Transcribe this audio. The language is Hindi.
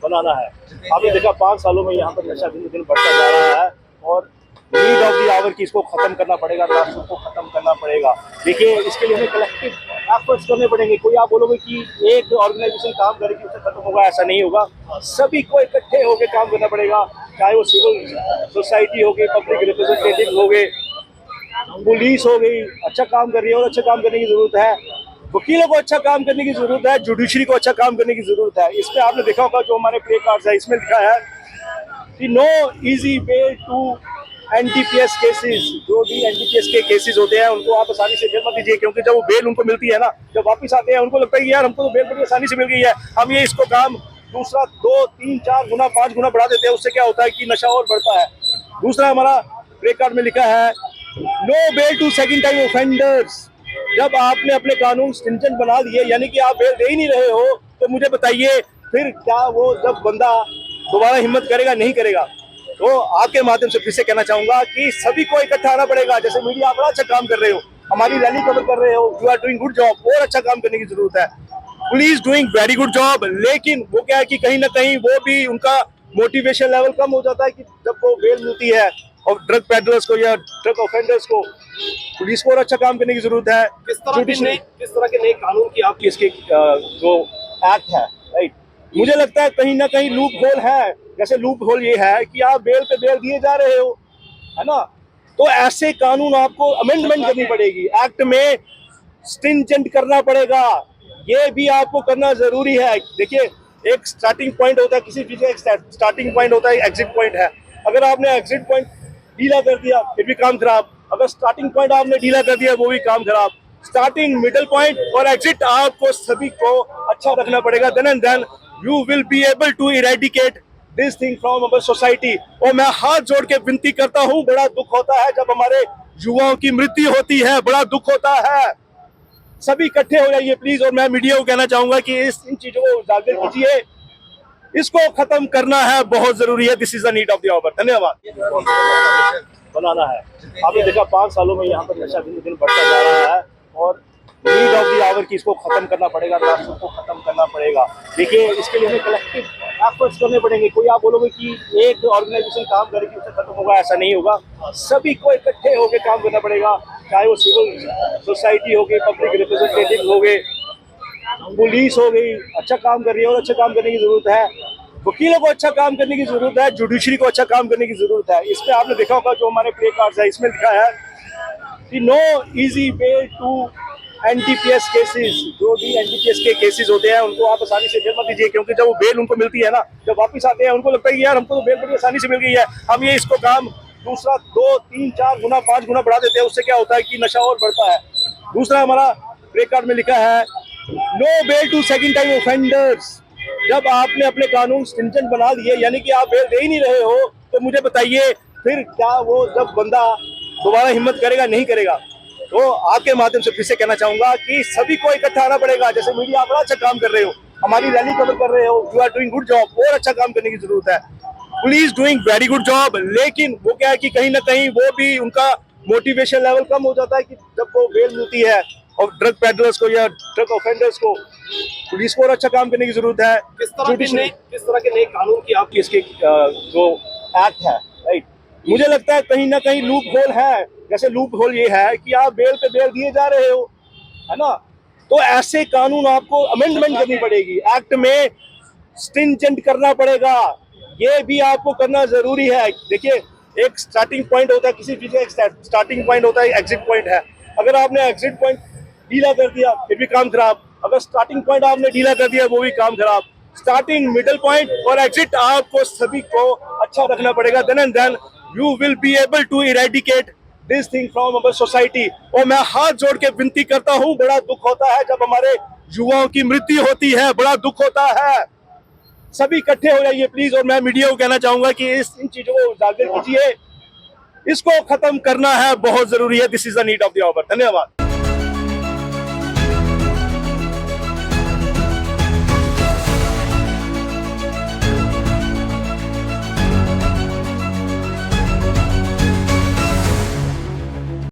बनाना है। आपने देखा 5 सालों में यहाँ पर नशा दिन दिन बढ़ता जा रहा है और नीड ऑफ द आवर की इसको खत्म करना पड़ेगा, राष्ट्र को खत्म करना पड़ेगा। देखिए, इसके लिए हमें कलेक्टिव एफर्ट्स करने पड़ेंगे। कोई आप बोलोगे कि एक ऑर्गेनाइजेशन काम करेगी उससे खत्म होगा, ऐसा नहीं होगा। सभी को इकट्ठे होकर काम करना पड़ेगा, चाहे वो सिविल सोसाइटी हो गई, पब्लिक रिप्रेजेंटेटिव हो गए, पुलिस हो गई, अच्छा काम कर रही है और अच्छा काम करने की जरूरत है। वकीलों को अच्छा काम करने की जरूरत है, जुडिशरी को अच्छा काम करने की जरूरत है। इस पे आपने देखा होगा जो हमारे प्ले कार्ड्स है, इसमें लिखा है कि no easy way to NDPS cases. जो भी एनडीपीएस के केसेस होते हैं उनको आप आसानी से जेल मत दीजिए, क्योंकि जब वो बेल उनको मिलती है ना, जब वापस आते हैं उनको लगता है कि यार हमको तो बेल बड़ी आसानी से मिल गई है, हम ये इसको काम दूसरा 2, 3, 4 गुना 5 गुना बढ़ा देते हैं। उससे क्या होता है कि नशा और बढ़ता है। दूसरा हमारा प्ले कार्ड में लिखा है no bail to second time offenders. जब आपने अपने कानून स्ट्रिंजेंट बना दिए, यानी कि आप बेल दे ही नहीं रहे हो, तो मुझे बताइए फिर क्या वो जब बंदा दोबारा हिम्मत करेगा, नहीं करेगा। तो आपके माध्यम से फिर से कहना चाहूंगा कि सभी को इकट्ठा आना पड़ेगा। जैसे मीडिया आप बड़ा अच्छा काम कर रहे हो, हमारी रैली कवर कर रहे हो, you are doing good job, और अच्छा काम करने की जरूरत है। Police doing very good job, लेकिन वो क्या है कि कहीं ना कहीं वो भी उनका मोटिवेशन लेवल कम हो जाता है कि जब वो बेल मिलती है। और ड्रग पेडलर्स को या ड्रग ऑफेंडर्स को, पुलिस को और अच्छा काम करने की जरूरत है। किस तरह के नए कानून की आपकी इसके जो एक्ट है, राइट, मुझे लगता है कहीं ना कहीं लूप होल है। जैसे लूप होल ये है कि आप बेल पे बेल दिए जा रहे हो, है ना, तो ऐसे कानून आपको अमेंडमेंट करनी पड़ेगी, एक्ट में स्ट्रिंजेंट करना पड़ेगा। ये भी आपको करना जरूरी है। देखिए, एक स्टार्टिंग पॉइंट होता है किसी चीज का, एक स्टार्टिंग पॉइंट होता है, एग्जिट पॉइंट है। अगर आपने एग्जिट पॉइंट ढीला कर दिया फिर भी काम खराब, अगर स्टार्टिंग पॉइंट आपने ढीला कर दिया वो भी काम खराब। स्टार्टिंग, मिडिल पॉइंट और एग्जिट आपको सभी को अच्छा रखना पड़ेगा। Then and then you will be able to eradicate this thing from our society. और मैं हाथ जोड़ के विनती करता हूँ, बड़ा दुख होता है जब हमारे युवाओं की मृत्यु होती है, बड़ा दुख होता है। सभी इकट्ठे हो जाइए प्लीज। और मैं मीडिया को कहना चाहूंगा कि इन चीजों को उजागर कीजिए, इसको खत्म करना है, बहुत जरूरी है। This is the need of the hour. धन्यवाद। बनाना है। आपने देखा 5 सालों में यहाँ पर नशा दिन दिन बढ़ता जा रहा है और नीड ऑफ द आवर की इसको खत्म करना पड़ेगा, राष्ट्र को खत्म करना पड़ेगा। देखिए, इसके लिए हमें कलेक्टिव एफर्ट्स करने पड़ेंगे। कोई आप बोलोगे कि एक ऑर्गेनाइजेशन काम करेगी उससे खत्म होगा, ऐसा नहीं होगा। सभी को इकट्ठे होकर काम करना पड़ेगा, चाहे वो सिविल सोसाइटी हो गई, पब्लिक रिप्रेजेंटेटिव हो गए, पुलिस हो गई, अच्छा काम कर रही है और अच्छा काम करने की जरूरत है। वकीलों को अच्छा काम करने की जरूरत है, जुडिशरी को अच्छा काम करने की जरूरत है। इस पे आपने देखा होगा जो हमारे प्ले कार्ड्स है, इसमें लिखा है कि no easy way to NDPS cases. जो भी एनडीपीएस के केसेस होते हैं उनको आप आसानी से जेल मत दीजिए, क्योंकि जब वो बेल उनको मिलती है ना, जब वापस आते हैं उनको लगता है कि यार हमको तो बेल बड़ी आसानी से मिल गई है, हम ये इसको काम दूसरा 2, 3, 4 गुना 5 गुना बढ़ा देते हैं। उससे क्या होता है कि नशा और बढ़ता है। दूसरा हमारा प्ले कार्ड में लिखा है no bail to second time offenders. जब आपने अपने कानून स्ट्रिंजेंट बना दिए, यानी कि आप बेल दे ही नहीं रहे हो, तो मुझे बताइए फिर क्या वो जब बंदा दोबारा हिम्मत करेगा, नहीं करेगा। तो आपके माध्यम से फिर से कहना चाहूंगा कि सभी को इकट्ठा आना पड़ेगा। जैसे मीडिया आप बड़ा अच्छा काम कर रहे हो, हमारी रैली कवर कर रहे हो, you are doing good job, और अच्छा काम करने की जरूरत है। Police doing very good job, लेकिन वो क्या है कि कहीं ना कहीं वो भी उनका मोटिवेशन लेवल कम हो जाता है कि जब वो बेल मिलती है। और ड्रग पेडलर्स को या ड्रग ऑफेंडर्स को, पुलिस को और अच्छा काम करने की जरूरत है। किस तरह के नए कानून की आपकी इसके जो एक्ट है, राइट, मुझे लगता है कहीं ना कहीं लूप होल है। जैसे लूप होल ये है कि आप बेल पे बेल दिए जा रहे हो, है ना, तो ऐसे कानून आपको अमेंडमेंट करनी पड़ेगी, एक्ट में स्ट्रिंजेंट करना पड़ेगा। ये भी आपको करना जरूरी है। देखिए, एक स्टार्टिंग पॉइंट होता है किसी चीज का, एक स्टार्टिंग पॉइंट होता है, एग्जिट पॉइंट है। अगर आपने एग्जिट पॉइंट ढीला कर दिया फिर भी काम खराब, अगर स्टार्टिंग पॉइंट आपने ढीला कर दिया वो भी काम खराब। स्टार्टिंग, मिडिल पॉइंट और एग्जिट आपको सभी को अच्छा रखना पड़ेगा। Then and then you will be able to eradicate this thing from our society. और मैं हाथ जोड़ के विनती करता हूँ, बड़ा दुख होता है जब हमारे युवाओं की मृत्यु होती है, बड़ा दुख होता है। सभी इकट्ठे हो जाइए प्लीज। और मैं मीडिया को कहना चाहूंगा कि इन चीजों को उजागर कीजिए, इसको खत्म करना है, बहुत जरूरी है। This is the need of the hour. धन्यवाद।